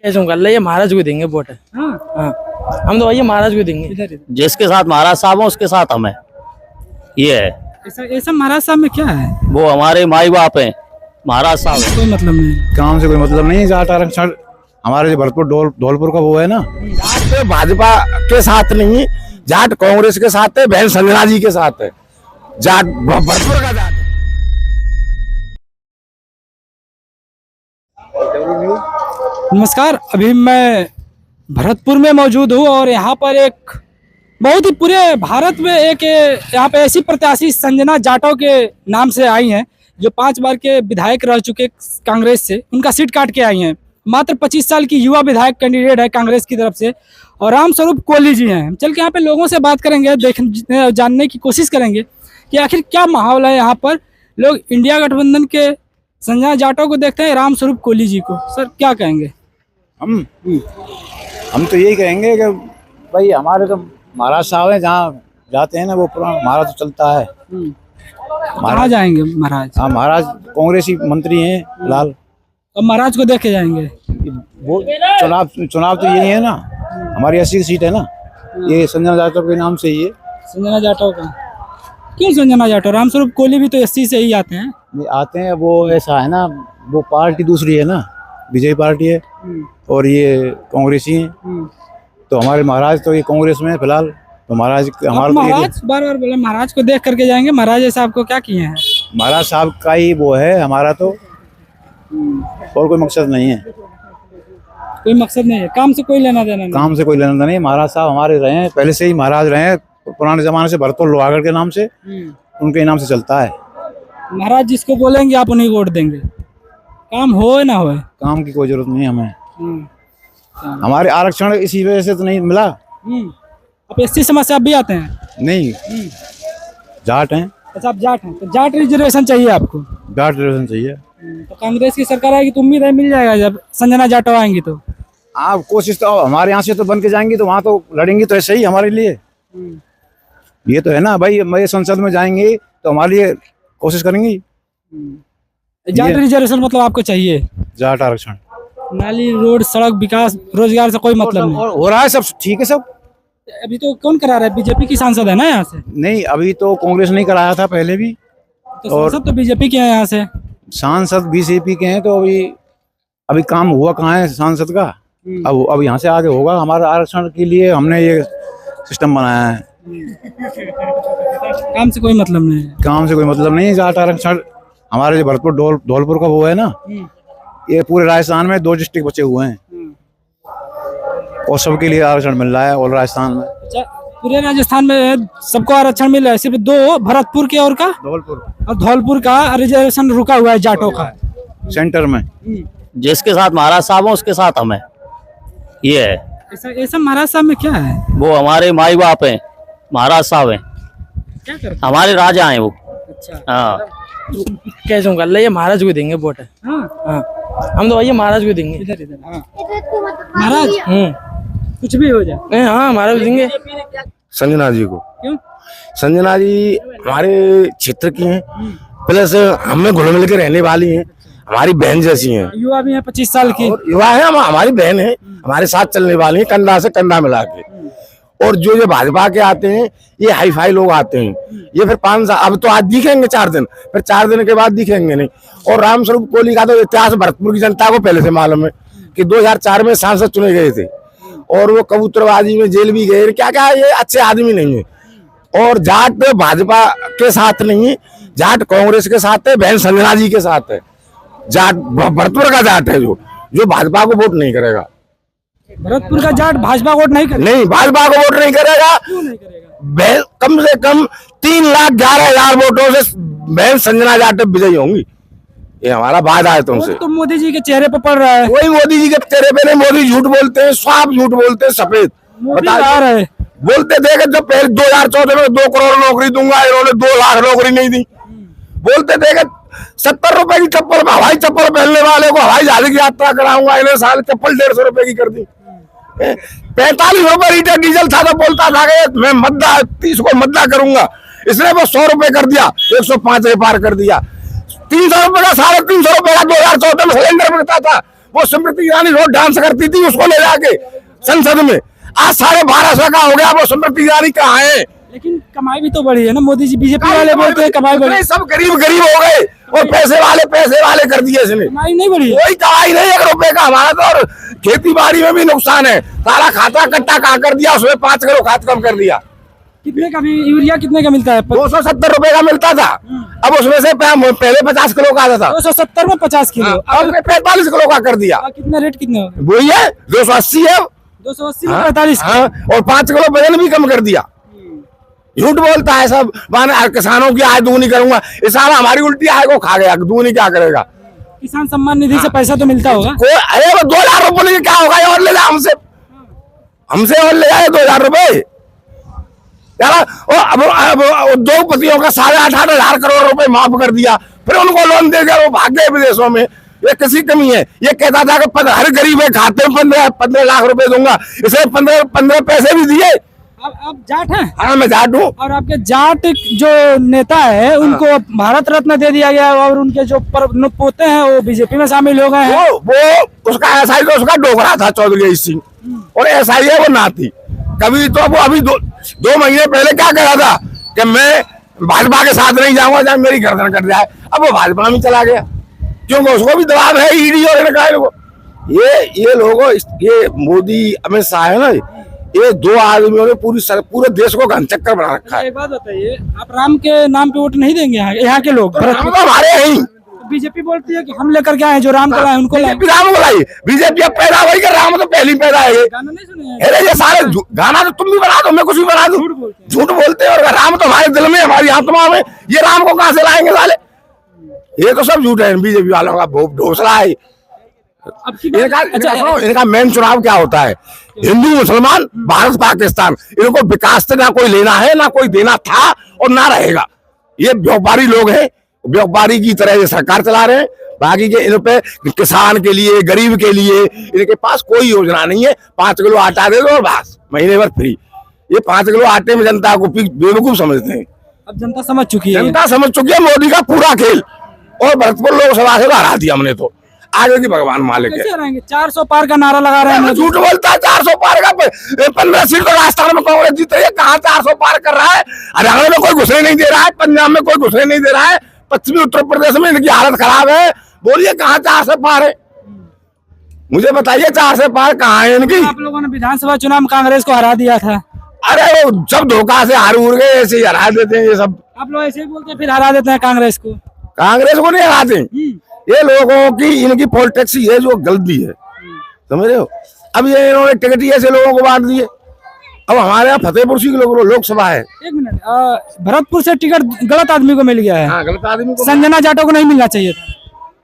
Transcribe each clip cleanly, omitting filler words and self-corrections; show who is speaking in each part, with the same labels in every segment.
Speaker 1: कैसे कर ले, ये महाराज को देंगे वोट।
Speaker 2: हाँ
Speaker 1: हाँ, हम तो भैया महाराज को देंगे।
Speaker 2: इधर इधर
Speaker 3: जिसके साथ महाराज साहब हो उसके साथ हम हैं। ये है,
Speaker 2: ऐसा ऐसा महाराज साहब में क्या है?
Speaker 3: वो हमारे माई बाप हैं महाराज साहब हैं।
Speaker 2: कोई मतलब नहीं।
Speaker 4: काम से कोई मतलब नहीं है। जाट आरक्षण हमारे जो भरतपुर धौलपुर का वो है ना,
Speaker 5: जाट भाजपा के साथ नहीं, जाट कांग्रेस के साथ है, बहन संजना जी के साथ है। जाट भरतपुर का जाट है।
Speaker 2: नमस्कार, अभी मैं भरतपुर में मौजूद हूँ और यहाँ पर एक बहुत ही पूरे भारत में एक यहाँ पे ऐसी प्रत्याशी संजना जाटव के नाम से आई हैं जो 5 बार के विधायक रह चुके कांग्रेस से, उनका सीट काट के आई हैं। मात्र 25 साल की युवा विधायक कैंडिडेट है कांग्रेस की तरफ से और रामस्वरूप कोहली जी हैं। चल के यहाँ पे लोगों से बात करेंगे, जानने की कोशिश करेंगे कि आखिर क्या माहौल है यहाँ पर। लोग इंडिया गठबंधन के संजना जाटव को देखते हैं, रामस्वरूप कोहली जी को। सर क्या कहेंगे?
Speaker 4: हम तो यही कहेंगे कि भाई हमारे तो महाराज साहब हैं, जहाँ जाते हैं ना वो पुराना महाराज तो चलता है।
Speaker 2: कहाँ जाएंगे महाराज?
Speaker 4: हाँ, महाराज कांग्रेसी मंत्री हैं फिलहाल।
Speaker 2: अब महाराज को देख के जाएंगे।
Speaker 4: वो चुनाव तो यही है ना, हमारी 80 की सीट है ना, ये संजना जाटव के नाम से ही है।
Speaker 2: संजना जाटव का क्यों? संजना जाटव, रामस्वरूप कोहली भी तो 80 से ही आते हैं।
Speaker 4: ये आते हैं, वो ऐसा है ना, वो पार्टी दूसरी है ना, बीजेपी पार्टी है और ये कांग्रेसी हैं। तो हमारे महाराज तो ये कांग्रेस में है फिलहाल। तो महाराज हमारा
Speaker 2: महाराज बार बार बोले महाराज को देख करके जाएंगे। महाराज ऐसा आपको क्या किए हैं?
Speaker 4: महाराज साहब का ही वो है हमारा, तो और कोई मकसद नहीं है।
Speaker 2: कोई मकसद नहीं है, काम से कोई लेना देना नहीं।
Speaker 4: काम से कोई लेना देना नहीं। महाराज साहब हमारे रहे हैं, पहले से ही महाराज रहे हैं, पुराने जमाने से भरतपुर लोहागढ़ के नाम से, उनके नाम से चलता है।
Speaker 2: महाराज जिसको बोलेंगे आप उन्हीं को वोट देंगे, काम हो ना हो।
Speaker 4: काम की कोई जरूरत नहीं हमें। हमारे आरक्षण इसी वजह से तो नहीं मिला।
Speaker 2: आप 80 समाज से आप भी आते हैं?
Speaker 4: नहीं, जाट हैं।
Speaker 2: अच्छा, आप जाट हैं, तो जाट रिजर्वेशन चाहिए आपको?
Speaker 4: जाट रिजर्वेशन चाहिए।
Speaker 2: तो कांग्रेस की सरकार आएगी तो उम्मीद है मिल जाएगा जब संजना जाटव आएंगी तो।
Speaker 4: आप कोशिश तो हमारे यहाँ से तो बन के जाएंगी तो वहाँ तो लड़ेंगी तो ऐसे ही हमारे लिए। ये तो है ना भाई, हमारे संसद में जाएंगे तो हमारे लिए कोशिश करेंगी।
Speaker 2: जाट रिजर्वेशन मतलब आपको चाहिए?
Speaker 4: जाट आरक्षण,
Speaker 2: नाली, रोड, सड़क, विकास, रोजगार से कोई मतलब नहीं
Speaker 4: हो रहा है, सब ठीक है सब।
Speaker 2: अभी तो कौन करा रहा है? बीजेपी की सांसद है ना यहाँ से?
Speaker 4: नहीं, अभी तो कांग्रेस नहीं कराया था पहले भी।
Speaker 2: तो सांसद तो बीजेपी के हैं यहाँ से।
Speaker 4: सांसद बीजेपी के हैं, तो अभी काम हुआ कहाँ है सांसद का? अब यहाँ से आगे होगा। हमारे आरक्षण के लिए हमने ये सिस्टम बनाया है।
Speaker 2: काम से कोई मतलब नहीं है।
Speaker 4: काम से कोई मतलब नहीं है। जाट आरक्षण हमारे जो भरतपुर धौलपुर का वो है ना, ये पूरे राजस्थान में 2 डिस्ट्रिक्ट बचे हुए हैं और सबके लिए आरक्षण मिल रहा है और राजस्थान में।
Speaker 2: अच्छा, पूरे राजस्थान में सबको आरक्षण मिल रहा है, सिर्फ 2 भरतपुर के और का
Speaker 4: धौलपुर
Speaker 2: और धौलपुर का रिजर्वेशन रुका हुआ है जाटों का
Speaker 4: सेंटर में।
Speaker 3: जिसके साथ महाराज साहब हो उसके साथ हम हैं। ये है,
Speaker 2: ऐसा महाराज साहब में क्या है?
Speaker 3: वो हमारे माई बाप हैं महाराज साहब हैं,
Speaker 2: क्या करते?
Speaker 3: हमारे राजा हैं वो।
Speaker 2: अच्छा,
Speaker 3: हाँ,
Speaker 1: कैसे कर ले, ये महाराज को देंगे वोट।
Speaker 2: हाँ
Speaker 1: हाँ, हम तो भैया महाराज को देंगे।
Speaker 2: इधर इधर। हाँ महाराज, कुछ भी हो जाए।
Speaker 1: हाँ, महाराज को देंगे।
Speaker 5: संजना जी को।
Speaker 2: क्यों?
Speaker 5: संजना जी हमारे क्षेत्र की हैं, प्लस हमें घुल मिल के रहने वाली हैं, हमारी बहन जैसी हैं।
Speaker 2: युवा भी है 25 साल की।
Speaker 5: और युवा है, हमारी बहन है, हमारे साथ चलने वाली है, कंधा से कंधा मिला के। और जो भाजपा के आते हैं, ये हाई फाई लोग आते हैं, ये फिर 5 साल, अब तो आज दिखेंगे 4 दिन, फिर 4 दिन के बाद दिखेंगे नहीं। और रामस्वरूप कोहली का तो इतिहास भरतपुर की जनता को पहले से मालूम है कि 2004 में सांसद चुने गए थे और वो कबूतरबाजी में जेल भी गए। क्या क्या, ये अच्छे आदमी नहीं है। और जाट भाजपा के साथ नहीं, जाट कांग्रेस के साथ है, बहन संजना जी के साथ है। जाट भरतपुर का जाट है जो भाजपा को वोट नहीं करेगा।
Speaker 2: भरतपुर का जाट भाजपा वोट नहीं करेगा?
Speaker 5: नहीं, भाजपा को वोट नहीं करेगा।
Speaker 2: क्यों नहीं करेगा?
Speaker 6: कम से कम 3,11,000 वोटों से बहन संजना जाटव विजयी होंगी, ये हमारा वादा है तुमसे।
Speaker 2: तो मोदी जी के चेहरे पर पड़ रहा है।
Speaker 6: वही मोदी जी के चेहरे पे नहीं, मोदी झूठ बोलते हैं, साफ झूठ बोलते हैं, सफेद
Speaker 2: मोदी आ रहा है।
Speaker 6: बोलते थे कि जब पहले 2014 में 2 करोड़ नौकरी दूंगा, इन्होंने 2 लाख नौकरी नहीं दी। बोलते थे कि 70 रुपए की चप्पल, हवाई चप्पल पहनने वाले को हवाई जहाज की यात्रा कराऊंगा, इन्हें साल चप्पल 150 रुपए की कर दी। 45 रुपए लीटर डीजल था तो बोलता था कि मैं मद्दा 30 को मद्दा करूंगा, इसने वो 100 रुपए कर दिया, 105 पार कर दिया। 300 रुपए का, 350 रुपए का 2014 में सिलेंडर मिलता था,
Speaker 5: वो स्मृति ईरानी रोज डांस करती थी, उसको ले जाके संसद में। आज 12.5 का हो गया, वो स्मृति ईरानी कहाँ है?
Speaker 2: लेकिन कमाई भी तो बढ़ी है ना मोदी जी। बीजेपी वाले बोलते हैं कमाई बढ़ी,
Speaker 5: सब गरीब गरीब हो गए और पैसे वाले कर दिए इसने।
Speaker 2: कमाई नहीं बढ़ी है।
Speaker 5: कोई कमाई नहीं, 1 रुपए का हमारा तो। और खेती बाड़ी में भी नुकसान है, सारा खाता कट्टा कहा कर दिया, उसमें 5 किलो खाद कम कर दिया।
Speaker 2: कितने का भी यूरिया कितने का मिलता है?
Speaker 5: 270 रुपए का मिलता था, अब उसमें से पहले 50 किलो का आता था,
Speaker 2: 270 में 50 किलो,
Speaker 5: अब 45 किलो का कर दिया।
Speaker 2: कितना रेट कितने हो गए?
Speaker 5: वही है 280 है,
Speaker 2: 280 में 45।
Speaker 5: हाँ, और 5 किलो वजन भी कम कर दिया। झूठ बोलता है सब, किसानों की आय दूनी करूंगा, इस साल हमारी उल्टी आय को खा गया, दूनी क्या करेगा?
Speaker 2: किसान सम्मान निधि से पैसा तो मिलता होगा।
Speaker 5: अरे वो 2000 रुपए लेके क्या होगा? और ले जाए हमसे और ले जाए 2000 रुपए यार। अब 2 पतियों का 8,500 करोड़ रुपए माफ कर दिया, फिर उनको लोन दे गया, वो भाग गए विदेशों में। ये किसी कमी है? ये कहता था कि हर गरीब के खाते में 15 लाख रुपए दूंगा, इसे 15 पैसे भी दिए।
Speaker 2: आप जाट हैं?
Speaker 5: हाँ, मैं जाट हूँ।
Speaker 2: और आपके जाट जो नेता है उनको भारत रत्न दे दिया गया, और उनके जो पोते हैं वो बीजेपी में शामिल हो गए हैं।
Speaker 5: वो उसका एसआई तो उसका डोगरा था, चौधरी सिंह, और एसआई है वो नाती। कभी तो वो अभी 2 महीने पहले क्या कह रहा था कि मैं भाजपा के साथ नहीं जाऊंगा जब मेरी गर्दन कट जाए। अब वो भाजपा में चला गया, क्योंकि उसको भी दबाव है ईडी और इनका लोगों। ये लोगों, ये मोदी अमित शाह है ना, ये 2 आदमियों ने पूरे देश को घन चक्कर बना रखा है।
Speaker 2: एक बात बताइए, आप राम के नाम पे वोट नहीं देंगे? यहाँ के लोग
Speaker 5: हम तो हमारे हैं।
Speaker 2: बीजेपी बोलती है कि हम लेकर के आए, जो राम को लाए उनको लाए।
Speaker 5: राम को लाई, बीजेपी अब पैदा हुई कि राम तो पहले ही पैदा है।
Speaker 2: गाना नहीं सुने?
Speaker 5: अरे ये सारे गाना तो तुम भी बना दो, मैं कुछ भी बना दूं। झूठ बोलते हैं, और राम तो हमारे दिल में, हमारी आत्मा में। ये राम को कहाँ से लाएंगे साले? ये तो सब झूठ है, बीजेपी वालों का ढोसला है। इनका मेन चुनाव क्या होता है? हिंदू मुसलमान, भारत पाकिस्तान। इनको विकास से ना कोई लेना है, ना कोई देना था, और ना रहेगा। ये व्यापारी लोग हैं, व्यापारी की तरह ये सरकार चला रहे हैं। बाकी के इन पे किसान के लिए, गरीब के लिए इनके पास कोई योजना नहीं है। 5 किलो आटा दे दो और बस महीने भर फ्री। ये 5 किलो आटे में जनता को बेवकूफ समझते हैं।
Speaker 2: अब जनता समझ चुकी है,
Speaker 5: जनता समझ चुकी है मोदी का पूरा खेल। और भरतपुर लोकसभा से हरा दिया हमने तो, आगे की भगवान मालिक है।
Speaker 2: कैसे हराएंगे? 400 पार का नारा लगा रहे हैं।
Speaker 5: झूठ बोलता है, 400 पार का 15 सीट तो राजस्थान में कांग्रेस जीत रही है, कहाँ 400 पार कर रहा है? हरियाणा में कोई घुसने नहीं दे रहा है, पंजाब में कोई घुसने नहीं दे रहा है, पश्चिमी उत्तर प्रदेश में इनकी हालत खराब है। बोलिए कहाँ 400 पार है? मुझे बताइए 400 पार कहाँ है इनकी?
Speaker 2: आप लोगों ने विधानसभा चुनाव में कांग्रेस को हरा दिया था।
Speaker 5: अरे वो सब धोखा से हार उड़ गए, ऐसे ही हरा देते हैं ये सब।
Speaker 2: आप लोग ऐसे ही बोलते हैं, फिर हरा देते हैं कांग्रेस को।
Speaker 5: कांग्रेस को नहीं हराते, ये लोगों की, इनकी पॉलिटिक्स ये जो गलती है, समझ रहे हो? अब ये इन्होंने टिकट ही ऐसे लोगों को बांट दिए। अब हमारे यहाँ फतेहपुर की लोकसभा है।
Speaker 2: 1 मिनट, भरतपुर से टिकट गलत आदमी को मिल गया है।
Speaker 5: हाँ, गलत आदमी को।
Speaker 2: संजना जाटव को नहीं मिलना चाहिए था।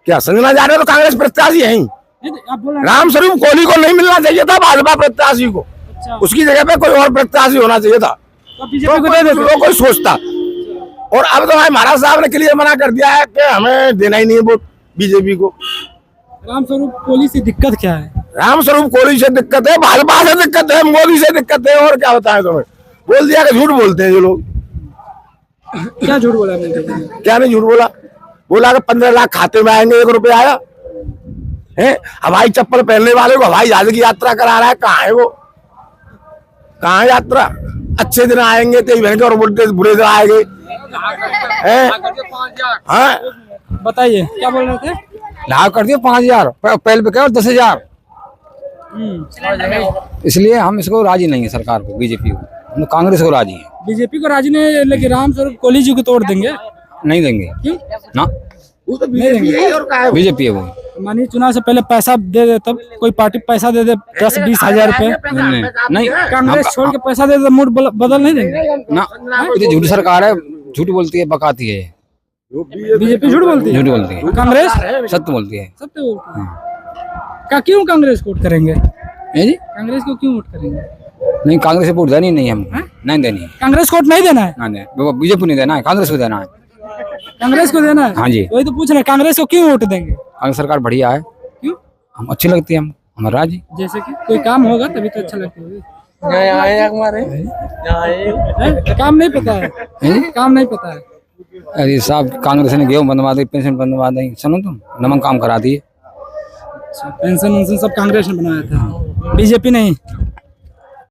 Speaker 5: क्या संजना जाटव तो कांग्रेस प्रत्याशी है ही।
Speaker 2: आप बोल रहे हैं।
Speaker 5: राम स्वरूप कोहली को नहीं मिलना चाहिए था, भाजपा प्रत्याशी को।
Speaker 2: अच्छा,
Speaker 5: उसकी जगह पे कोई और प्रत्याशी होना चाहिए था,
Speaker 2: तो बीजेपी को दे देते।
Speaker 5: कोई सोचता। और अब तो हमारे महाराज साहब ने क्लियर मना कर दिया है कि हमें देना ही नहीं है वोट बीजेपी को।
Speaker 2: रामस्वरूप कोहली से दिक्कत क्या है?
Speaker 5: राम स्वरूप कोहली से दिक्कत है, भाजपा से दिक्कत है, मोदी से दिक्कत है, और क्या बताएं तुम्हें? बोल दिया कि झूठ बोलते हैं ये लोग।
Speaker 2: क्या झूठ बोला मैंने?
Speaker 5: क्या नहीं झूठ बोला? बोला कि 15 लाख खाते में आएंगे, 1 रुपया आया है? हवाई चप्पल पहनने वाले को हवाई जहाज की यात्रा करा रहा है, कहाँ है वो? कहाँ है यात्रा? अच्छे दिन आएंगे तेज बहन के, और बोलते बुरे दिन आएंगे। हाँ,
Speaker 2: बताइए क्या बोल रहे थे?
Speaker 7: लाभ कर दिए 5,000 पहले पे क्या, और 10,000। इसलिए हम इसको राजी नहीं है, सरकार को, बीजेपी को। हम तो कांग्रेस को राजी है।
Speaker 2: बीजेपी को राजी नहीं, लेकिन रामस्वरूप कोहली जी को तोड़ देंगे।
Speaker 7: नहीं देंगे।
Speaker 2: क्यों
Speaker 7: ना,
Speaker 5: वो तो बीजेपी है और क्या है?
Speaker 7: बीजेपी है वो।
Speaker 2: मानिए चुनाव से पहले पैसा दे दे, तब कोई पार्टी पैसा दे दे 10-20 हजार रुपए,
Speaker 7: नहीं,
Speaker 2: कांग्रेस छोड़ के पैसा दे दे, मूड बदल नहीं देंगे
Speaker 7: ना, ये झूठी सरकार है, झूठ बोलती है, बकाती है।
Speaker 2: बीजेपी झूठ बोलती है,
Speaker 7: झूठ बोलती है,
Speaker 2: कांग्रेस
Speaker 7: सत्य बोलती है।
Speaker 2: सत्य बोलती है। का क्यों कांग्रेस को वोट करेंगे?
Speaker 7: जी,
Speaker 2: कांग्रेस को क्यों वोट करेंगे?
Speaker 7: नहीं, कांग्रेस को वोट देनी नहीं, हम नहीं देनी।
Speaker 2: कांग्रेस को वोट नहीं देना है,
Speaker 7: बीजेपी को नहीं देना है, कांग्रेस को देना है।
Speaker 2: कांग्रेस को देना है।
Speaker 7: हाँ जी,
Speaker 2: वही तो पूछ रहे हैं, कांग्रेस को क्यों वोट देंगे?
Speaker 7: कांग्रेस सरकार बढ़िया है।
Speaker 2: क्यों?
Speaker 7: हम अच्छी लगती है, हम हमारा राजी।
Speaker 2: जैसे कि कोई काम होगा तभी तो अच्छा लगता है। काम नहीं पता है, काम नहीं पता है।
Speaker 7: अरे साहब, कांग्रेस ने गेहूं बंधवा दी, पेंशन बंधवा दी, सुनो तुम, नमक काम करा दिए।
Speaker 2: पेंशन वेंशन सब कांग्रेस ने बनाया था, बीजेपी नहीं।